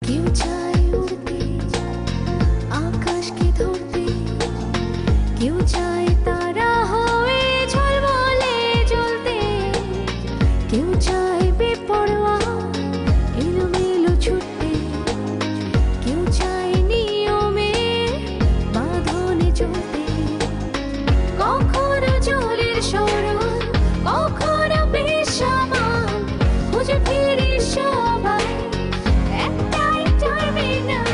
কেউ চায় উড়তে আকাশকে ধরতে, কেউ চায় তারা হয়ে ঝলমলে জ্বলতে, কেউ চায় বেপরোয়া এলোমেলো ছুটতে, কেউ চায় নিয়মের বাঁধনে চলতে। কখনো জলের সরল, কখনো বেসামাল, খুঁজে ফিরি সবাই একটাই টার্মিনাল।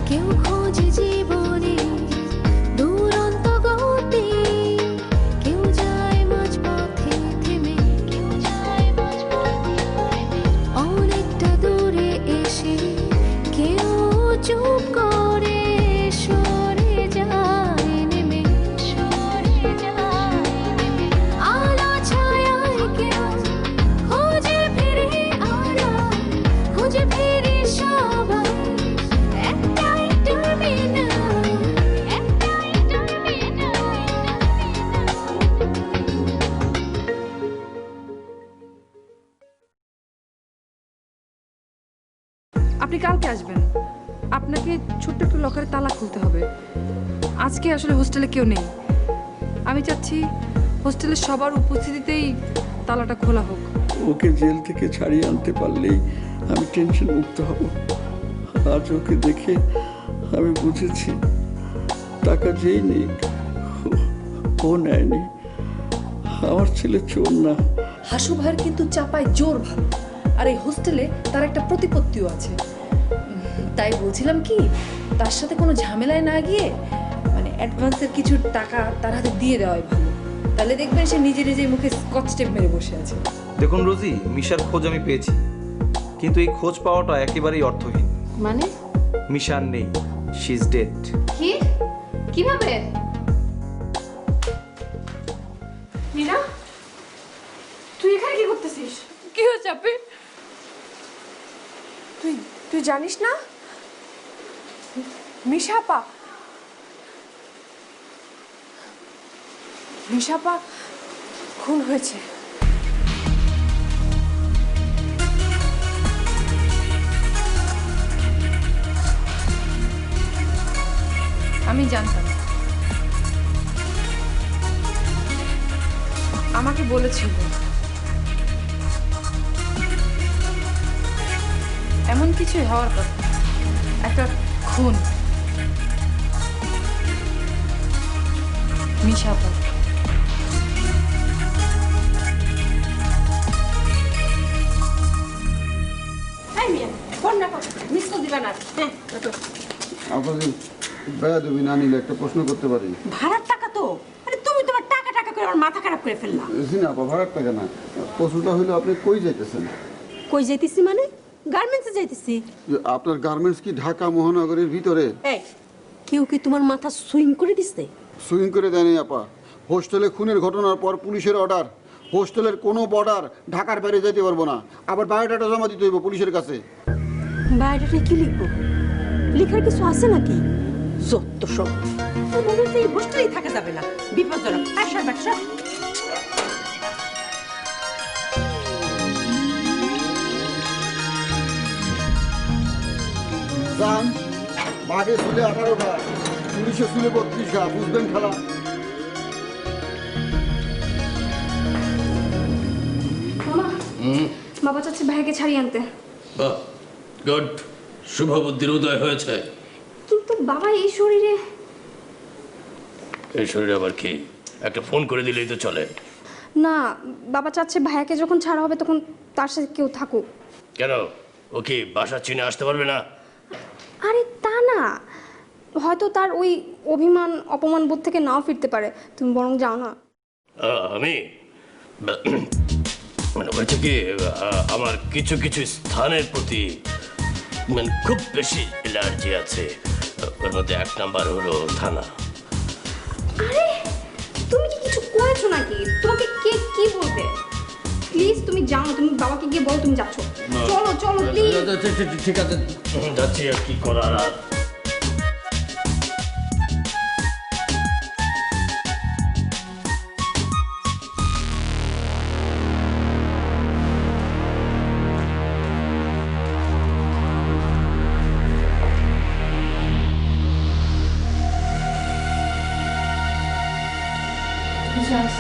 কেউ খোঁজে জীবনে দুরন্ত গতি, কেউ যায় মাঝপথে থেমে, কেউ যায় মাঝপথে থেমে। অনেকটা দূরে এসে কেউ চুপ করে সরে যায় নেমে, সরে যায় নেমে। আলো ছায়ায় কেউ খুঁজে ফিরে আড়াল, খুঁজে ফিরে সবাই একটাই টার্মিনাল, একটাই টার্মিনাল। আপনি কালকে আসবেন, আপনাকে ছোট্ট একটু লকারে তালা খুলতে হবে। আজকে আসলে হোস্টেলে কেউ নেই, আমি চাচ্ছি হোস্টেলের সবার উপস্থিতিতেই তালাটা খোলা হোক। ওকে জেল থেকে ছাড়িয়ে আনতে পারলেই আমি টেনশন মুক্ত হব। আজ ওকে দেখে আমি বুঝেছি টাকা যেই নিক ও নেয়নি। আমার ছেলে চোর না। হাসু ভাইয়ের কিন্তু চাপায় জোর ভালো, আর এই হোস্টেলে তার একটা প্রতিপত্তিও আছে। তাই বলছিলাম কি, তার সাথে কোনো ঝামেলায় না গিয়ে মানে অ্যাডভান্সের কিছু টাকা তার হাতে দিয়ে দেওয়াই ভালো। তাহলে দেখবেন সে নিজে নিজেই মুখে স্কচ টেপ মেরে বসে আছে। দেখুন রোজি, মিশার খোঁজ আমি পেয়েছি, কিন্তু এই খোঁজ পাওয়াটা একেবারেই অর্থহীন। মানে মিশা নেই, শি ইজ ডেড। কি? কিভাবে? মীরা, তুই এখানে কি করতেছিস? কি হয়েছে আপনি? তুই জানিস না মিশাপা খুন হয়েছে। আমি জানতাম, আমাকে বলেছিল। এমন কিছু হওয়ার কথা, একটা খুন। মিশাপা আপনাদের বেয়াদবি না নিলে একটা প্রশ্ন করতে পারি? ভাড়ার টাকা তো, আরে তুমি তোমার টাকা টাকা করে আমার মাথা খারাপ করে ফেললা। জি না আপা, ভাড়ার টাকা না। প্রশ্নটা হইলো আপনি কই যাইতেছেন? কই যাইতেছি মানে? গার্মেন্টসে যাইতেছি। যে আপনার গার্মেন্টস কি ঢাকা মহানগরীর ভিতরে? এই কেউ কি তোমার মাথা সুইং করে দিছে? সুইং করে দেয়নি আপা। হোস্টেলে খুনের ঘটনার পর পুলিশের অর্ডার, হোস্টেলের কোনো বর্ডার ঢাকার বাইরে যেতে পারবো না। আবার বায়োডাটা জমা দিতে হইব পুলিশের কাছে। বায়োডাটা কি লিখবো? লেখার কিছু আছে নাকি? যত সব তোমাদের এই হোস্টেলেই থাকা যাবে না, বিপজ্জনক। আসা ব্যবসা যান, বাঘে শুলে 18 ঘা, পুলিশে শুলে 32 ঘা, বুঝবেন খেলা। মামা, বাবা চাচ্ছে ভাইকে ছাড়িয়ে আনতে। বাহ, গুড, শুভ বুদ্ধির উদয় হয়েছে। কিন্তু বাবা এই শরীরে। এই শরীরে আবার কি? একটা ফোন করে দিলেই তো চলে। না, বাবা চাচ্ছে ভাইয়াকে যখন ছাড়া হবে তখন তার সাথে কেউ থাকুক। কেন, ও কি বাসা চিনে আসতে পারবে না? আরে তা না, হয়তো তার ওই অভিমান অপমান বোধ থেকে নাও ফিরতে পারে। তুমি বরং যাও না। আমি মানে হয়েছে কি, আমার কিছু কিছু স্থানের প্রতি মানে খুব বেশি অ্যালার্জি আছে। ওর মধ্যে 1 নাম্বার হলো থানা। আরে তুমি কি কিছু করেছো নাকি? তোমাকে কে কি বলবে? প্লিজ তুমি যাও না, তুমি বাবাকে গিয়ে বলো তুমি যাচ্ছ। চলো চলো প্লিজ। ঠিক আছে, যাচ্ছি, আর কি করার। আর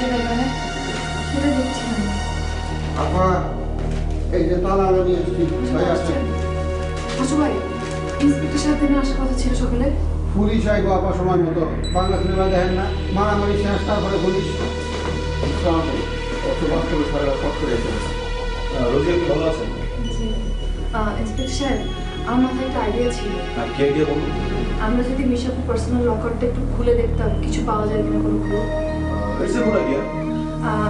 সেটা এখানে সেটা দেখছি আমি। আপা এই যে তালা নিয়ে এসেছি ভাই আসছে হাসু ভাই, ইন্সপেক্টর সাহেব দিনে আসার কথা ছিল সকালে। পুলিশ আইব আপা সময় মতো বাংলা সিনেমা দেখেন না মারামারি শেষ তারপরে পুলিশ অত বাস্তবে সারা পথ করে এসেছে রোজি আপনি ভালো আছেন? জি ইন্সপেক্টর সাহেব, আমার মাথায় একটা আইডিয়া ছিল। কে কে বলুন? আমরা যদি মিশাপুর পার্সোনাল লকারটা একটু খুলে দেখতাম কিছু পাওয়া যায় কিনা কোনো clue. It's a good idea.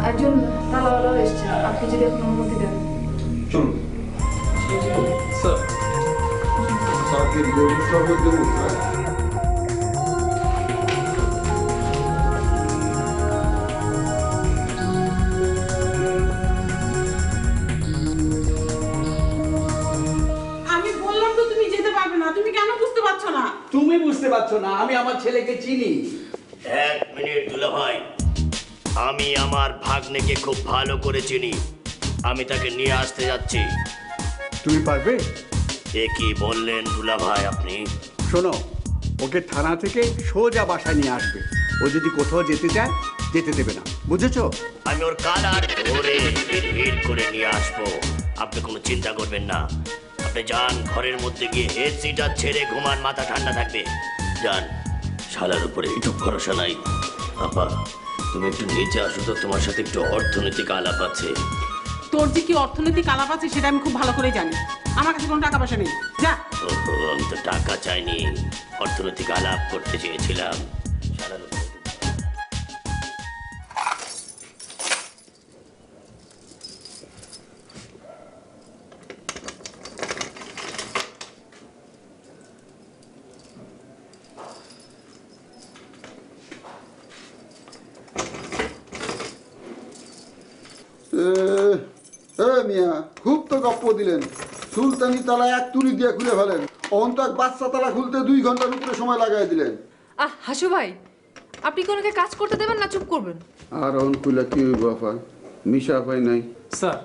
একজন তালাওয়ালাও এসছে, আপনি যদি এখন অনুমতি দেন। চলুন স্যার। সাথে লেবু শরবত দেবো আমি বললাম তো তুমি যেতে পারবে না, তুমি কেন বুঝতে পারছো না? তুমি বুঝতে পারছো না, আমি আমার ছেলেকে চিনি। 1 মিনিট দুলাভাই, আমি আমার ভাগ্নেকে খুব ভালো করে চিনি। আমি তাকে নিয়ে আসতে যাচ্ছি। তুমি পারবে? এ কি বললেন দুলাভাই আপনি? শোনো, ওকে থানা থেকে সোজা বাসায় নিয়ে আসবে। ও যদি কোথাও যেতে চায় যেতে দেবে না, বুঝেছো? আমি ওর কালার ধরে হিট করে নিয়ে আসবো। আপনি কোনো চিন্তা করবেন না। আপনি যান, ঘরের মধ্যে গিয়ে এসিটা ছেড়ে ঘুমান, মাথা ঠান্ডা থাকবে। যান, শালার উপরে একটু ভরসা নাই। আপা, তুমি একটু নিচে আসো তো, তোমার সাথে একটু অর্থনৈতিক আলাপ আছে। তোর যে কি অর্থনৈতিক আলাপ আছে সেটা আমি খুব ভালো করে জানি। আমার কাছে কোনো টাকা পয়সা নেই, যা। ওহো, আমি তো টাকা চাইনি, অর্থনৈতিক আলাপ করতে চেয়েছিলাম। শালার উপরে মিয়া খুব তো গপ্প দিলেন। সুলতানি তালা এক তুলি দিয়ে খুলে ফেলেন, অন্তক বাচ্চা তালা খুলতে 2 ঘন্টার উপরে সময় লাগাই দিলেন। হাসু ভাই, আপনি কি ওনাকে কাজ করতে দেবেন না চুপ করবেন? আর অন খুলে কি হইব আপা, মিশা পাই নাই। স্যার,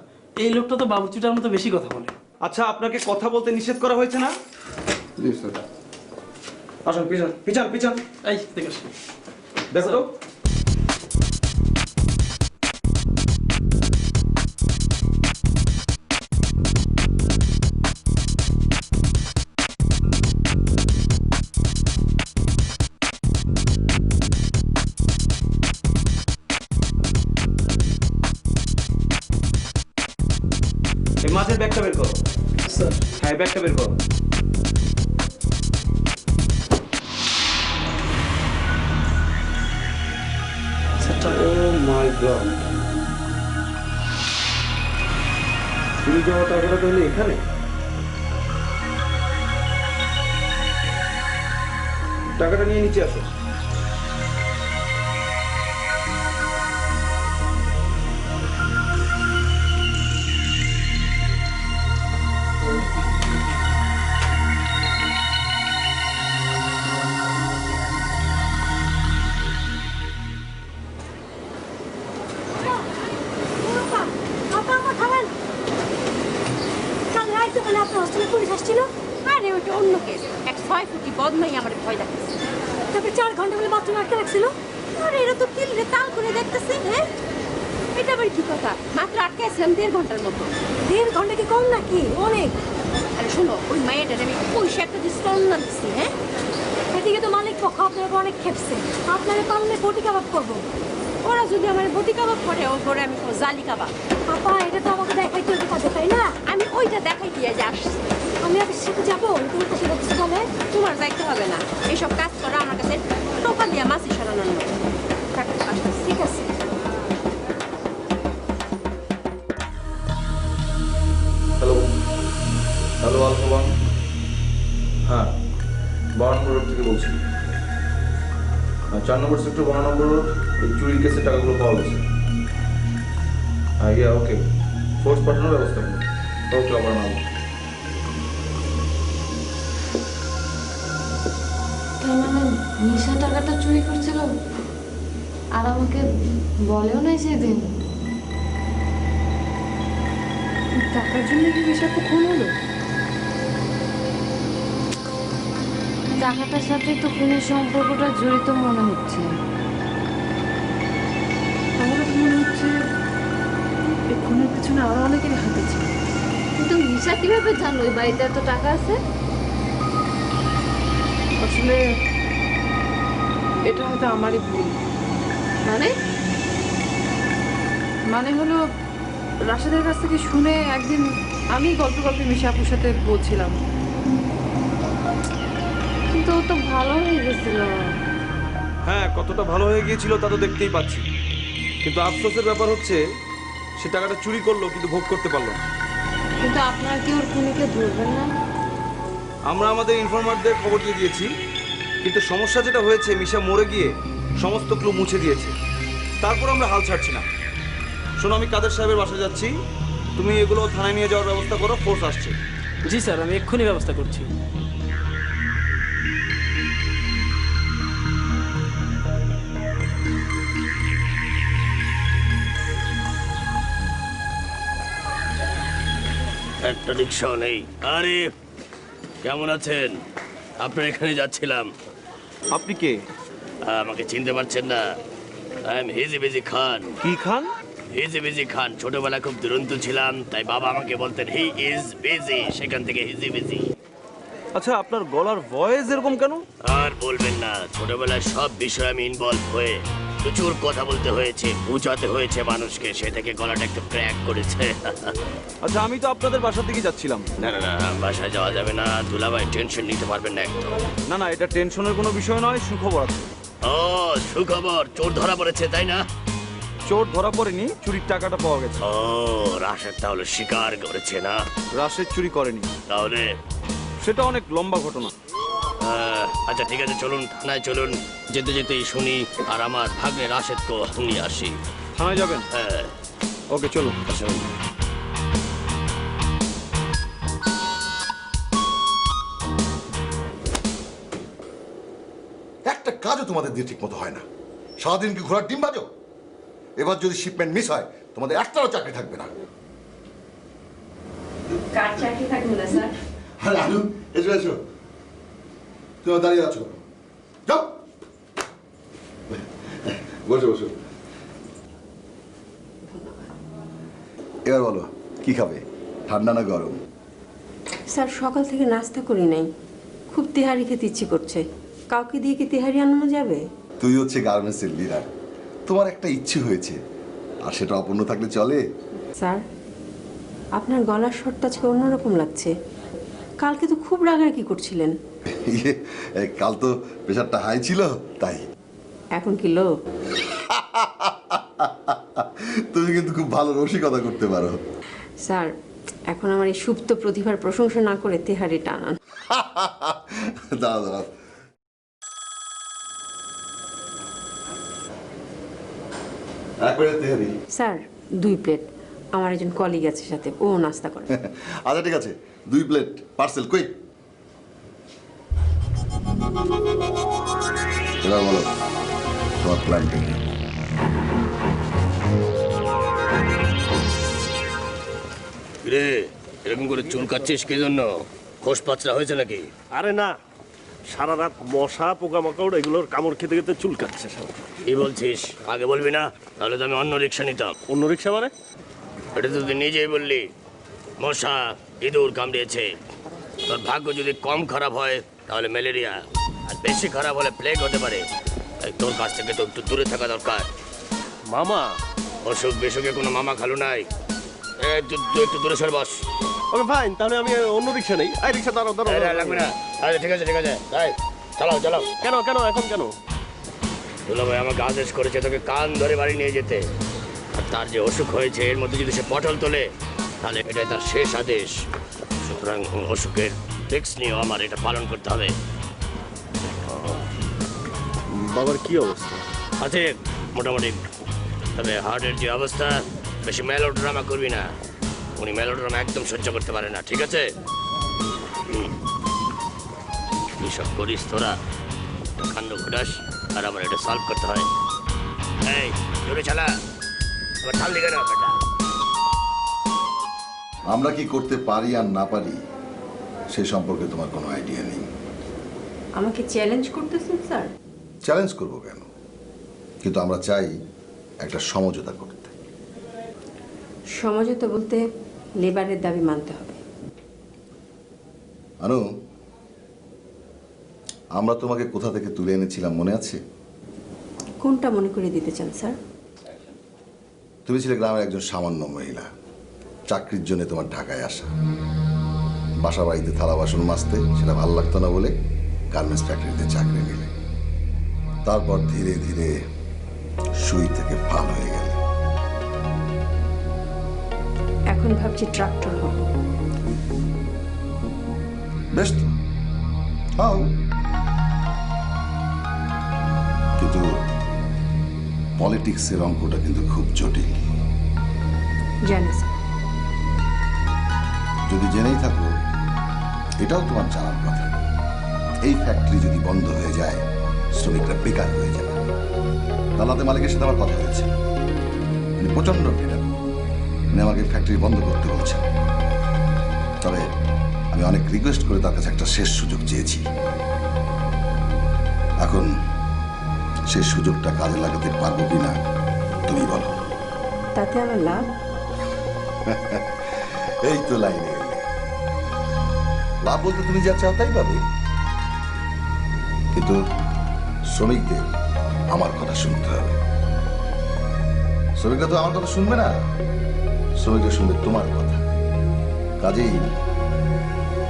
এই লোকটা তো বাবুচুটার মতো বেশি কথা বলে। আচ্ছা, আপনাকে কথা বলতে নিষেধ করা হয়েছে না? জি স্যার। আসুন, পিছান পিছান পিছান। এই দেখো, দেখো তো। এই মাছের ব্যাগটা বের করো। স্যার। হ্যাঁ, ব্যাগটা বের করো। ও মাই গড, চুরি যাওয়া টাকাটা তাহলে এখানে? টাকাটা নিয়ে নিচে আসো। আরে ওইটা অন্য কেস। এক 6 ফুটি বদমাই আমার ভয় দেখাচ্ছে। তারপরে 4 ঘন্টা বলে বাথরুমে আটকে রাখছিল। আরে এরা তো কিলরে তাল করে দেখতেছে। হ্যাঁ, এটা আবার কি কথা? মাত্র আটকে ছিলাম 1.5 ঘন্টার মতো। 1.5 ঘন্টা কি কম নাকি? অনেক। আরে শোনো, ওই মায়ের আমি পয়সা একটা ডিসকাউন্ট না দিচ্ছি। হ্যাঁ, এদিকে তো মালিক পক্ষ আপনার অনেক খেপছে। আপনারা পারলে বটি কাবাব করবো। ওরা যদি আমার বটি কাবাব করে, ও করে আমি জালি কাবাব। আপা, এটা তো আমাকে দেখাইতে হবে কাজে, তাই না? আমি ওইটা দেখাই দিয়ে যে আসছি। আমি আপনার সাথে যাবো, তোমার কাছে কিছু বলে? তোমার যাইতে হবে না, এইসব কাজ করা আমার কাছে টোকা দিয়া মাছি সরানোর মতো। ঠিক আছে। Hello hello, alpha. হ্যাঁ, 12 নম্বর রোড থেকে বলছি। 4 নম্বর সেক্টর, 12 নম্বর রোড। এই চুরির কেসের টাকাগুলো পাওয়া গেছে। হ্যাঁ, ইয়া, ওকে। ফোর্স পাঠানোর ব্যবস্থা করুন। ওকে, আমার নাম। তার মানে নিশা টাকাটা চুরি করছিল আর আমাকে বলেও নাই সেদিন। টাকার জন্য কি বিষয় খুন হলো? টাকাটার সাথে তো খুনের সম্পর্কটা জড়িত মনে হচ্ছে। তাহলে মনে হচ্ছে এই খুনের পেছনে আরো অনেকেরই হাত আছে। কিন্তু নিশা কিভাবে জানো ওই বাড়িতে এত টাকা আছে? আসলে এটা হয়তো আমারই ভুল। মানে হলো রাশেদের কাছ থেকে শুনে একদিন আমি গল্পে মিশা আপুর সাথে বলছিলাম। কিন্তু ও তো ভালো হয়ে গেছিল। হ্যাঁ, কতটা ভালো হয়ে গিয়েছিল তা তো দেখতেই পাচ্ছি, কিন্তু আফসোসের ব্যাপার হচ্ছে সে টাকাটা চুরি করলো কিন্তু ভোগ করতে পারলো না। কিন্তু আপনারা কি ওর খুনিকে ধরবেন না? আমরা আমাদের ইনফরমারদের খবর দিয়ে দিয়েছি, কিন্তু সমস্যা যেটা হয়েছে মিশা মরে গিয়ে সমস্ত ক্লু মুছে দিয়েছে। তারপর আমরা হাল ছাড়ছি না। শোনো, আমি কাদের সাহেবের বাসায় যাচ্ছি, তুমি এগুলো থানায় নিয়ে যাওয়ার ব্যবস্থা করো, ফোর্স আসছে। জি স্যার, আমি এক্ষুনি ব্যবস্থা করছি। একটা রিক্সাও নেই। আরে কেমন আছেন? আপনার এখানে যাচ্ছিলাম। আপনি কে? আমাকে চিনতে পারছেন না? আই এম হিজিবিজি খান। কি খান? হিজিবিজি খান। ছোটবেলায় খুব দুরন্ত ছিলাম, তাই বাবা আমাকে বলতেন হি ইজ বিজি, সেখান থেকে হিজিবিজি। আচ্ছা, আপনার গলার ভয়েস এরকম কেন? আর বলবেন না, ছোটবেলায় সব বিষয়ে আমি ইনভলভ হয়ে প্রচুর কথা বলতে হয়েছে, বুঝাতে হয়েছে মানুষকে, সে থেকে গলাটা একটু ক্র্যাক করেছে। আচ্ছা, আমি তো আপনাদের বাসার দিকে যাচ্ছিলাম। না না না, বাসায় যাওয়া যাবে না, দুলাভাই টেনশন নিতে পারবেন না একদম। না না, এটা টেনশনের কোনো বিষয় নয়, সুখবর আছে। ও সুখবর, চোর ধরা পড়েছে তাই না? চোর ধরা পড়েনি, চুরির টাকাটা পাওয়া গেছে। ও রাশেদ তাহলে স্বীকার করেছে না? রাশেদ চুরি করেনি। তাহলে সেটা অনেক লম্বা ঘটনা। আচ্ছা ঠিক আছে, চলুন থানায় চলুন, যেতে যেতেই শুনি আর আমার ভাগ্নে রাশেদকে নিয়ে আসি। থানায় যাবেন? হ্যাঁ। ওকে, চলুন। আসুন। একটা কাজও তোমাদের দিয়ে ঠিক মতো হয় না। সারাদিন কি ঘোড়ার ডিম বাজো? এবার যদি শিপমেন্ট মিস হয় তোমাদের একটাও চাকরি থাকবে না। কার চাকরি থাকবে না স্যার? আরে আলু, এসো এসো, তুমি দাঁড়িয়ে আছো, যাও বসো বসো। এবার বলো, কি খাবে, ঠান্ডা না গরম? স্যার সকাল থেকে নাস্তা করি নাই, খুব তেহারি খেতে ইচ্ছে করছে। কাউকে দিয়ে কি তেহারি আনানো যাবে? তুই হচ্ছে গার্মেন্টসের লিডার, তোমার একটা ইচ্ছে হয়েছে, আর সেটা অপূর্ণ থাকলে চলে? স্যার আপনার গলার স্বরটা আজকে অন্যরকম লাগছে। কালকে তো খুব রাগারাগি করছিলেন। কাল তো প্রেশারটা হাই ছিল তাই। এখন কি লো? তুমি কিন্তু খুব ভালো রসিকতা করতে পারো। স্যার এখন আমার এই সুপ্ত প্রতিভার প্রশংসা না করে তেহারি টানান। দাঁড়াও দাঁড়াও, একবারে তেহারি। স্যার 2 প্লেট, আমার একজন কলিগ আছে সাথে, ও নাস্তা করে। আচ্ছা ঠিক আছে, 2 প্লেট পার্সেল কুইক। এবার বলো তোমার প্ল্যানটা কি? রে এরকম করে চুল কাটছিস কি জন্য? খোস পাচরা হয়েছে নাকি? আরে না, সারা রাত মশা পোকামাকড় এগুলোর কামড় খেতে খেতে চুল কাটছে সব। কি বলছিস? আগে বলবি না, তাহলে তো আমি অন্য রিক্সা নিতাম। অন্য রিক্সা মানে? এটা তো তুই নিজেই বললি মশা ইঁদুর কামড়িয়েছে। তোর ভাগ্য যদি কম খারাপ হয় তাহলে ম্যালেরিয়া, আর বেশি খারাপ হলে প্লেগ হতে পারে। তাই তোর কাছ থেকে তো একটু দূরে থাকা দরকার। মামা? অসুখ বিসুখে কোনো মামা খালু নাই। তুই একটু দূরে সর বস। ওকে ফাইন, তাহলে আমি অন্য রিক্সা নেই। এই রিক্সা দাঁড়াও লাগবে না। আচ্ছা ঠিক আছে ঠিক আছে, তাই চালাও চালাও। কেন কেন এখন কেন? দুলাভাই আমাকে আদেশ করেছে তোকে কান ধরে বাড়ি নিয়ে যেতে। আর তার যে অসুখ হয়েছে এর মধ্যে যদি সে পটল তোলে তাহলে এটাই তার শেষ আদেশ। সুতরাং অসুখের রিস্ক নিয়েও আমার এটা পালন করতে হবে। বাবার কি অবস্থা? আছে মোটামুটি, তবে হার্টের যে অবস্থা, বেশি মেলোড্রামা করবি না। উনি মেলোড্রামা একদম সহ্য করতে পারে না, ঠিক আছে? কি সব করিস তোরা, কাণ্ড ঘটাস, আর আমার এটা সলভ করতে হয়। এই জোরে চালা, আবার ঠাল দিকে না বেটা। আমরা কি করতে পারি আর না পারি সে সম্পর্কে তোমার কোনো আইডিয়া নেই। আমাকে চ্যালেঞ্জ করতেছেন স্যার? চ্যালেঞ্জ করবো কেন, কিন্তু আমরা চাই একটা সমঝোতা করতে। সমঝোতা বলতে লেবারের দাবি মানতে হবে। আনু, আমরা তোমাকে কোথা থেকে তুলে এনেছিলাম মনে আছে? কোনটা মনে করে দিতে চান স্যার? তুমি ছিলে গ্রামের একজন সামান্য মহিলা, চাকরির জন্য তোমার ঢাকায় আসা। বাসা বাড়িতে থালা বাসন মাজতে সেটা ভালো লাগতো না বলে গার্মেন্টস ফ্যাক্টরিতে চাকরি নিলে। তারপর ধীরে ধীরে সুই থেকে ফাল হয়ে গেলে। এখন ভাবছি ট্রাক্টর হব। বেশ তো, হও। কিন্তু পলিটিক্সের অঙ্কটা কিন্তু খুব জটিল। জানি স্যার। যদি জেনেই থাকো, এটাও তোমার জানার কথা, এই ফ্যাক্টরি যদি বন্ধ হয়ে যায় শ্রমিকরা বেকার হয়ে যাবে। দালাতে মালিকের সাথে আমার কথা হয়েছে, উনি প্রচন্ড বেকার, উনি আমাকে ফ্যাক্টরি বন্ধ করতে বলছেন। তবে আমি অনেক রিকোয়েস্ট করে তার কাছে একটা শেষ সুযোগ চেয়েছি। এখন সেই সুযোগটা কাজে লাগাতে পারবো কিনা তুমি বলো। তাতে আমার লাভ? এই তো লাইনে এলে। লাভ বলতে তুমি যা চাও তাই পাবে, কিন্তু শ্রমিকদের আমার কথা শুনতে হবে। শ্রমিকরা তো আমার কথা শুনবে না, শ্রমিকরা শুনবে তোমার কথা। কাজেই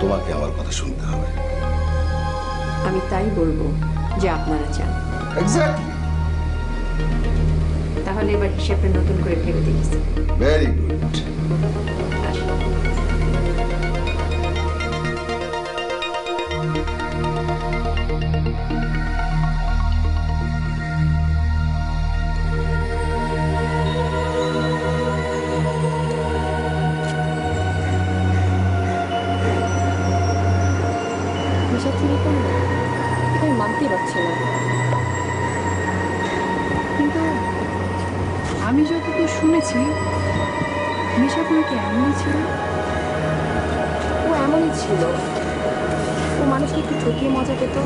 তোমাকে আমার কথা শুনতে হবে। আমি তাই বলবো যে আপনারা চান। এক্স্যাক্টলি। তাহলে এবার হিসাবটা নতুন করে ভেবে দিয়েছি। Very good. হিসাব চুরি করলো, এটা আমি মানতেই পারছি না। কিন্তু আমি যতদূর শুনেছি মিশা কোনো কি এমনই ছিল। ও এমনই ছিল, ও মানুষকে একটু ঠকিয়ে মজা পেত,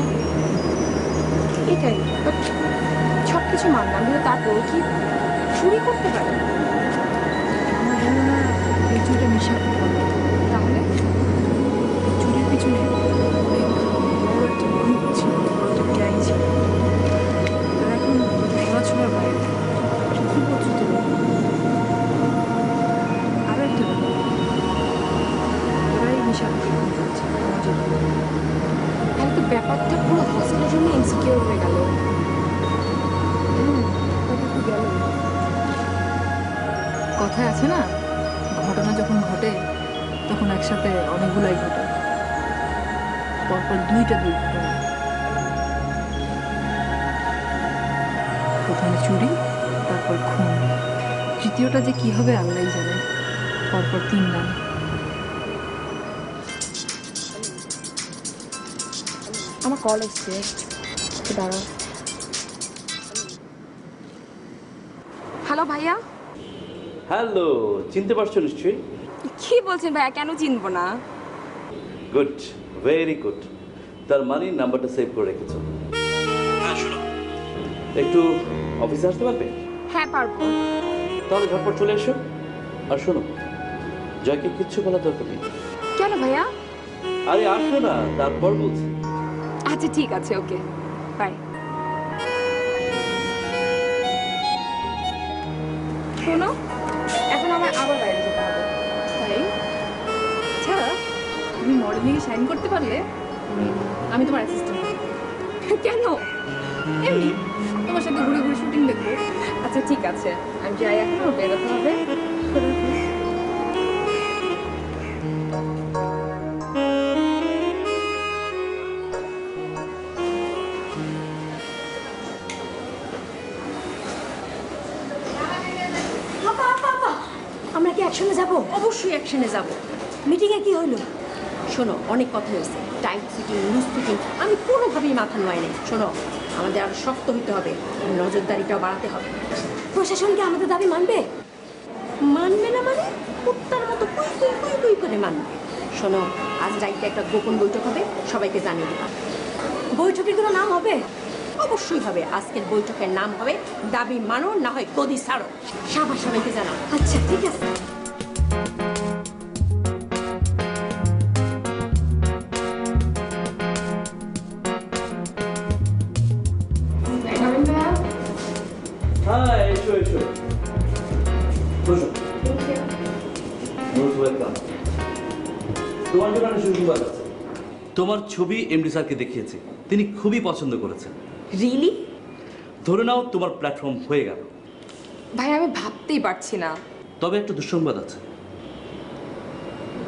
এটাই। বাট সব কিছু মানলাম, কিন্তু তারপর কি চুরি করতে পারে? আমার ধারণা এই চুরিটা মিশা করলো। তাহলে এই চুরির পিছনে অনেক বড় একটা গ্রুপ ছিল, বড় একটা গ্যাং ছিল। তারা এখন ধরাছোঁয়ার বাইরে, খুব অদ্ভুত। আরও একটা ব্যাপার, ওরাই মিশা করছে মজা করে। তাহলে তো ব্যাপারটা পুরো হস্টেলের জন্য ইনসিকিউর হয়ে গেল। গেল কথায় আছে না, ঘটনা যখন ঘটে তখন একসাথে অনেকগুলাই ঘটে, পরপর দুইটা দুর্ঘটনা। প্রথমে চুরি, তারপর খুন, তৃতীয়টা যে কি হবে আল্লাহই জানে। পরপর 3 নাম। আমার কল এসছে, দাঁড়াও। হ্যালো ভাইয়া। হ্যালো, চিনতে পারছো নিশ্চয়ই? কি বলছেন ভাইয়া, কেন চিনবো না? Good, very good. তার মানে নাম্বারটা সেভ করে রেখেছো। হ্যাঁ শোনো, একটু অফিসে আসতে পারবে? হ্যাঁ পারবো। তাহলে ঝটপট চলে এসো। আর শোনো, জয়কে কিচ্ছু বলার দরকার নেই। কেন ভাইয়া? আরে আসো না, তারপর বলছি। আচ্ছা ঠিক আছে, ওকে বাই। শোনো, এখন আমার আবার বাইরে যেতে হবে। তাই ছাড়া তুমি মডেলিংয়ে সাইন করতে পারলে আমি তোমার অ্যাসিস্ট্যান্ট। কেন? এমনি তোমার সাথে ঘুরে ঘুরে শুটিং দেখবো। আচ্ছা ঠিক আছে, আমি যাই, এখন আমার বেরোতে হবে। আমরা কি অ্যাকশনে যাব? অবশ্যই অ্যাকশনে যাব। মিটিংয়ে কি হলো? শোনো, অনেক কথা হয়েছে, টাইট ফিটিং, লুজ ফিটিং, আমি কোনোভাবেই মাথা নোয়াই নাই। শোনো, আমাদের আরো শক্ত হতে হবে, নজরদারিটাও বাড়াতে হবে। প্রশাসন কি আমাদের দাবি মানবে? মানবে না মানে কুত্তার মতো কুই কুই কুই কুই করে মানবে। শোনো, আজ রাইতে একটা গোপন বৈঠক হবে, সবাইকে জানিয়ে দিবা। বৈঠকের কোনো নাম হবে? অবশ্যই হবে। আজকের বৈঠকের নাম হবে দাবি মানো, না হয় গদি ছাড়ো। সবাইকে জানাও। আচ্ছা ঠিক আছে। বসো। Most welcome. তোমার জন্য একটা সুসংবাদ আছে। তোমার ছবি এমডি স্যারকে দেখিয়েছি, তিনি খুবই পছন্দ করেছেন। রিলি? ধরে নাও তোমার প্ল্যাটফর্ম হয়ে গেল। ভাই আমি ভাবতেই পারছি না। তবে একটা দুঃসংবাদ আছে।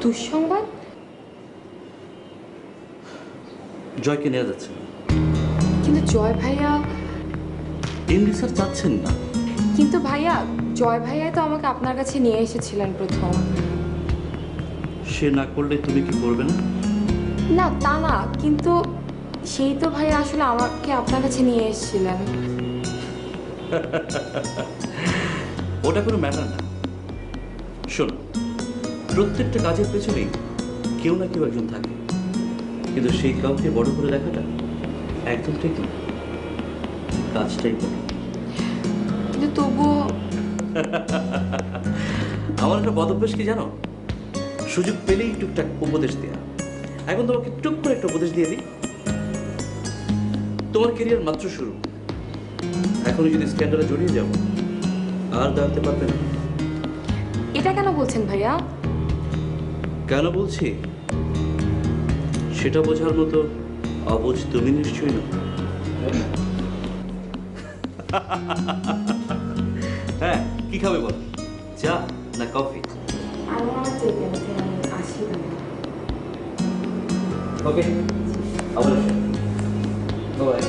দুঃসংবাদ? জয়কে নেওয়া যাচ্ছে না। কিন্তু জয় ভাইয়া, এমডি স্যার চাচ্ছেন না। কিন্তু ভাইয়া জয় ভাইয়া তো আমাকে আপনার কাছে নিয়ে এসেছিলেন প্রথম। সে না করলে তুমি কি করবে না? না তা না, কিন্তু সেই তো ভাইয়া আসলে আমাকে আপনার কাছে নিয়ে এসেছিলেন। ওটা কোনো ম্যাটার না। শোনো, প্রত্যেকটা কাজের পেছনেই কেউ না কেউ একজন থাকে, কিন্তু সেই কাউকে বড় করে দেখাটা একদম ঠিক না। কাজটাই বড়। কিন্তু তবুও আমার একটা বদভ্যাস কি জানো? সুযোগ পেলেই টুকটাক উপদেশ দেয়া। এখন তোমাকে টুক করে একটা উপদেশ দিয়ে দিই। তোমার কেরিয়ার মাত্র শুরু, এখনই যদি স্ক্যান্ডালে জড়িয়ে যাও আর দাঁড়াতে পারবে না। এটা কেন বলছেন ভাইয়া? কেন বলছি সেটা বোঝার মতো অবুঝ তুমি নিশ্চয়ই না। হ্যাঁ, কি খাবে বল? চা না কফি? ওকে, আবার বাই।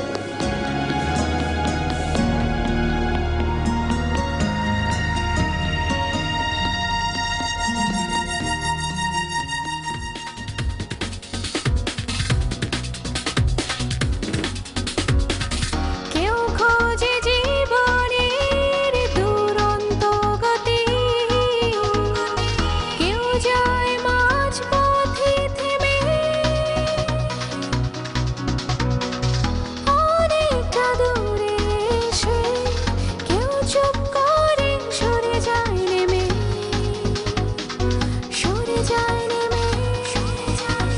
কেউ খোঁজে জীবনের দুরন্ত গতি, কেউ যায় মাঝ পথে থেমে, অনেকটা দূরে এসে কেউ চুপ করে সরে যায় নেমে, সরে যায় নেমে, সরে যায়।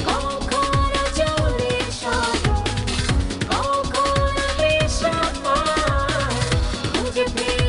কখনো জোরে শোনো, কখনো বিষণ্ণ, খুঁজে ফিরে